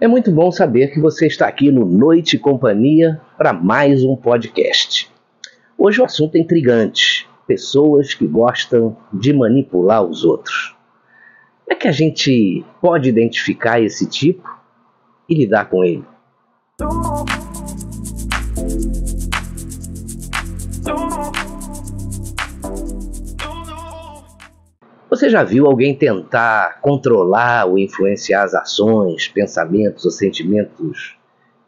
É muito bom saber que você está aqui no Noite e Companhia para mais um podcast. Hoje o assunto é intrigante: pessoas que gostam de manipular os outros. Como é que a gente pode identificar esse tipo e lidar com ele? Você já viu alguém tentar controlar ou influenciar as ações, pensamentos ou sentimentos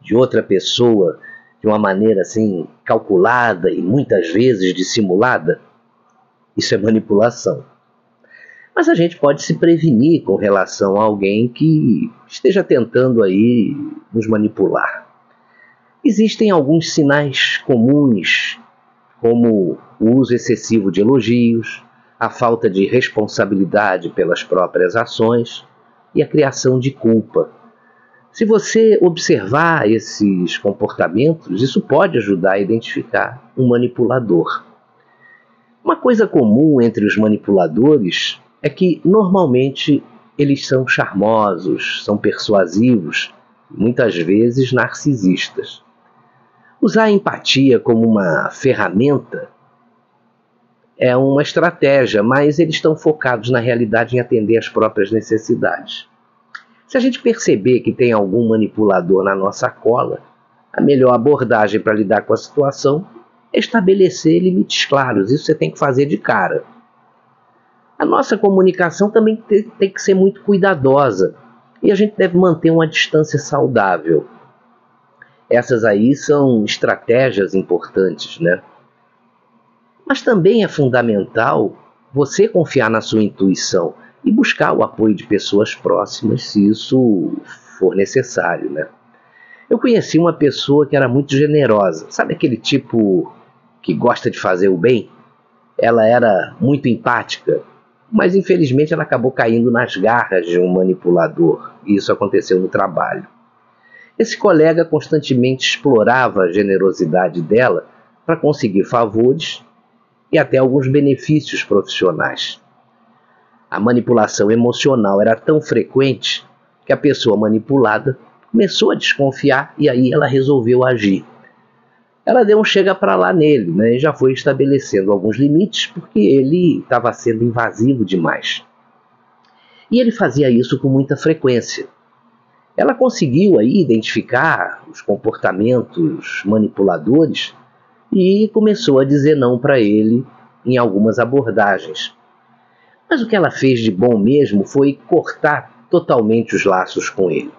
de outra pessoa de uma maneira assim calculada e muitas vezes dissimulada? Isso é manipulação. Mas a gente pode se prevenir com relação a alguém que esteja tentando aí nos manipular. Existem alguns sinais comuns, como o uso excessivo de elogios, a falta de responsabilidade pelas próprias ações e a criação de culpa. Se você observar esses comportamentos, isso pode ajudar a identificar um manipulador. Uma coisa comum entre os manipuladores é que, normalmente, eles são charmosos, são persuasivos, muitas vezes narcisistas. Usar a empatia como uma ferramenta é uma estratégia, mas eles estão focados na realidade em atender às próprias necessidades. Se a gente perceber que tem algum manipulador na nossa cola, a melhor abordagem para lidar com a situação é estabelecer limites claros. Isso você tem que fazer de cara. A nossa comunicação também tem que ser muito cuidadosa e a gente deve manter uma distância saudável. Essas aí são estratégias importantes, né? Mas também é fundamental você confiar na sua intuição e buscar o apoio de pessoas próximas se isso for necessário, né? Eu conheci uma pessoa que era muito generosa. Sabe aquele tipo que gosta de fazer o bem? Ela era muito empática, mas infelizmente ela acabou caindo nas garras de um manipulador. E isso aconteceu no trabalho. Esse colega constantemente explorava a generosidade dela para conseguir favores e até alguns benefícios profissionais. A manipulação emocional era tão frequente que a pessoa manipulada começou a desconfiar e aí ela resolveu agir. Ela deu um chega para lá nele, né, e já foi estabelecendo alguns limites porque ele estava sendo invasivo demais. E ele fazia isso com muita frequência. Ela conseguiu aí identificar os comportamentos manipuladores e começou a dizer não para ele em algumas abordagens. Mas o que ela fez de bom mesmo foi cortar totalmente os laços com ele.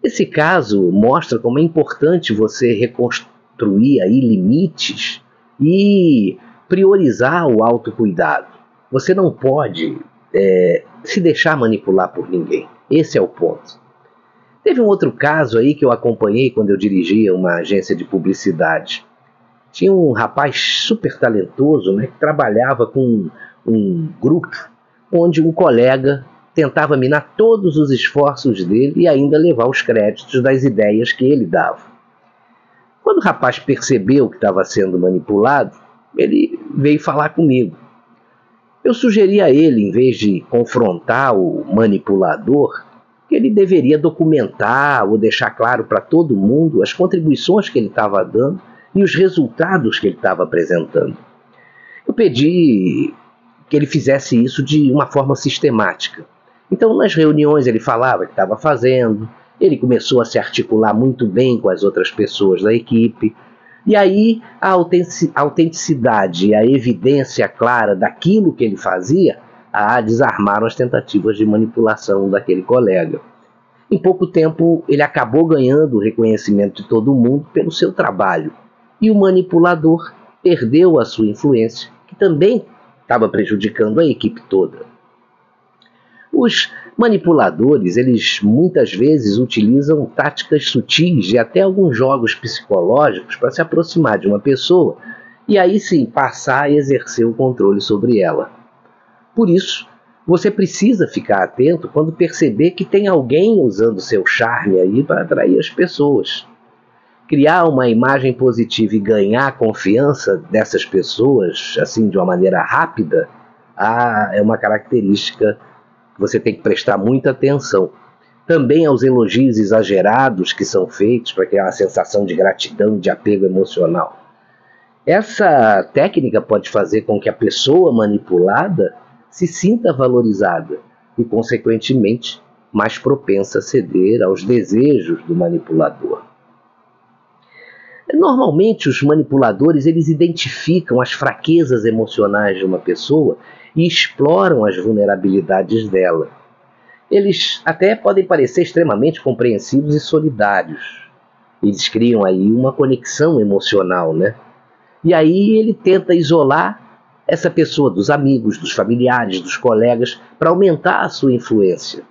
Esse caso mostra como é importante você reconstruir aí limites e priorizar o autocuidado. Você não pode se deixar manipular por ninguém. Esse é o ponto. Teve um outro caso aí que eu acompanhei quando eu dirigia uma agência de publicidade. Tinha um rapaz super talentoso, né, que trabalhava com um grupo onde um colega tentava minar todos os esforços dele e ainda levar os créditos das ideias que ele dava. Quando o rapaz percebeu que estava sendo manipulado, ele veio falar comigo. Eu sugeri a ele, em vez de confrontar o manipulador, que ele deveria documentar ou deixar claro para todo mundo as contribuições que ele estava dando e os resultados que ele estava apresentando. Eu pedi que ele fizesse isso de uma forma sistemática. Então, nas reuniões ele falava o que estava fazendo, ele começou a se articular muito bem com as outras pessoas da equipe, e aí a autenticidade e a evidência clara daquilo que ele fazia desarmaram as tentativas de manipulação daquele colega. Em pouco tempo, ele acabou ganhando o reconhecimento de todo mundo pelo seu trabalho, e o manipulador perdeu a sua influência, que também estava prejudicando a equipe toda. Os manipuladores, eles muitas vezes utilizam táticas sutis e até alguns jogos psicológicos para se aproximar de uma pessoa e aí sim passar a exercer o controle sobre ela. Por isso, você precisa ficar atento quando perceber que tem alguém usando seu charme aí para atrair as pessoas. Criar uma imagem positiva e ganhar a confiança dessas pessoas, assim, de uma maneira rápida, é uma característica que você tem que prestar muita atenção. também aos elogios exagerados que são feitos para criar uma sensação de gratidão e de apego emocional. Essa técnica pode fazer com que a pessoa manipulada se sinta valorizada e, consequentemente, mais propensa a ceder aos desejos do manipulador. Normalmente, os manipuladores eles identificam as fraquezas emocionais de uma pessoa e exploram as vulnerabilidades dela. Eles até podem parecer extremamente compreensivos e solidários. Eles criam aí uma conexão emocional, né? E aí ele tenta isolar essa pessoa dos amigos, dos familiares, dos colegas, para aumentar a sua influência.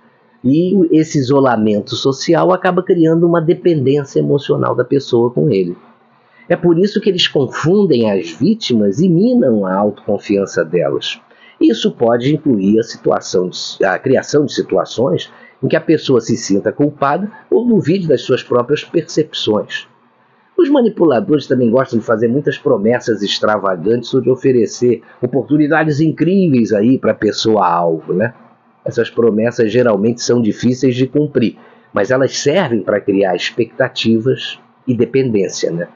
E esse isolamento social acaba criando uma dependência emocional da pessoa com ele. É por isso que eles confundem as vítimas e minam a autoconfiança delas. Isso pode incluir a criação de situações em que a pessoa se sinta culpada ou duvide das suas próprias percepções. Os manipuladores também gostam de fazer muitas promessas extravagantes ou de oferecer oportunidades incríveis aí para a pessoa-alvo, né? Essas promessas geralmente são difíceis de cumprir, mas elas servem para criar expectativas e dependência, né?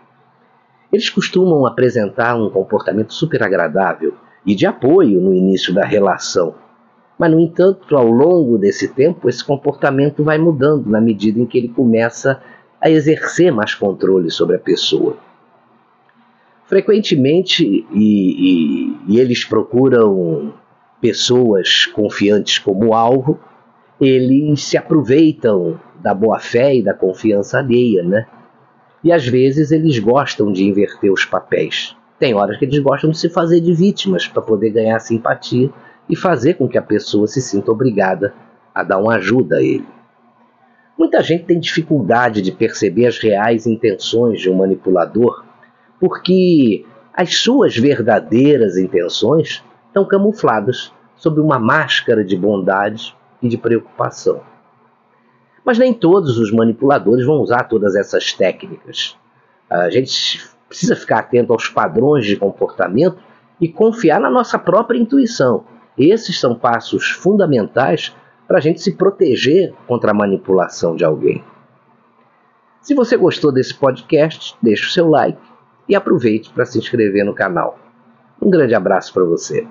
Eles costumam apresentar um comportamento super agradável e de apoio no início da relação. Mas, no entanto, ao longo desse tempo, esse comportamento vai mudando na medida em que ele começa a exercer mais controle sobre a pessoa. Frequentemente, eles procuram pessoas confiantes como alvo, eles se aproveitam da boa-fé e da confiança alheia, né? E às vezes eles gostam de inverter os papéis. Tem horas que eles gostam de se fazer de vítimas para poder ganhar simpatia e fazer com que a pessoa se sinta obrigada a dar uma ajuda a ele. Muita gente tem dificuldade de perceber as reais intenções de um manipulador porque as suas verdadeiras intenções estão camufladas sob uma máscara de bondade e de preocupação. Mas nem todos os manipuladores vão usar todas essas técnicas. A gente precisa ficar atento aos padrões de comportamento e confiar na nossa própria intuição. Esses são passos fundamentais para a gente se proteger contra a manipulação de alguém. Se você gostou desse podcast, deixe o seu like e aproveite para se inscrever no canal. Um grande abraço para você.